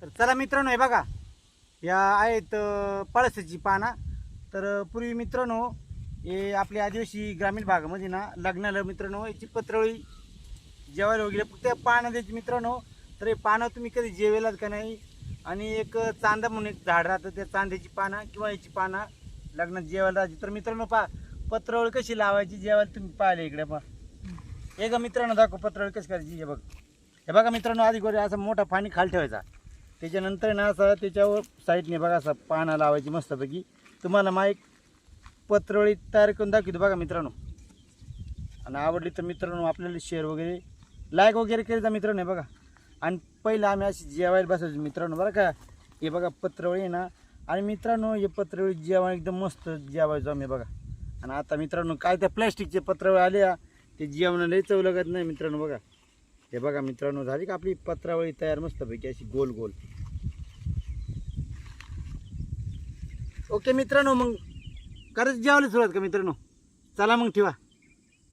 तर चला मित्रांनो, हे बघा या आहेत पळसाची पानं. तर पूर्वी मित्रांनो हे आपल्या आदिवासी ग्रामीण भागामध्ये ना लग्नाला मित्रांनो याची पत्रवळी जेवायला वगैरे फक्त पानं द्यायची मित्रांनो. तर हे पानं तुम्ही कधी जेवेलात का नाही. आणि एक चांदा म्हणून एक झाड राहतं, त्या चांद्याची पानं किंवा याची पानं लग्नात जेवायला राहायची. तर मित्रांनो पत्रवळी कशी लावायची जेवायला तुम्ही पाहिले इकडे हे का मित्रांनो दाखव पत्रवळी कशी करायची. हे बघा मित्रांनो, आधी गोरे असा मोठा पाणी खाली ठेवायचा, त्याच्यानंतर ना असं त्याच्यावर साईडने बघा असं पानं लावायची मस्तपैकी. तुम्हाला एक पत्रवळी तयार करून दाखवतो बघा मित्रांनो. आणि आवडली तर मित्रांनो आपल्याला शेअर वगैरे लाईक वगैरे करायचा मित्रांनो. हे बघा, आणि पहिलं आम्ही अशी जेवायला बसायचो मित्रांनो बरं का. हे बघा पत्रवळी आहे ना, आणि मित्रांनो हे पत्रवळी जेवण एकदम मस्त जेवायचो आम्ही बघा. आणि आता मित्रांनो काय त्या प्लॅस्टिकचे पत्रवळी आले, ते जेवणालाही चव लागत नाही मित्रांनो. बघा हे बघा मित्रांनो, झाली का आपली पत्रावळी तयार मस्तपैकी अशी गोल गोल. ओके मित्रांनो, मग करायचं जेवायला सुरुवात का मित्रांनो. चला मग ठेवा.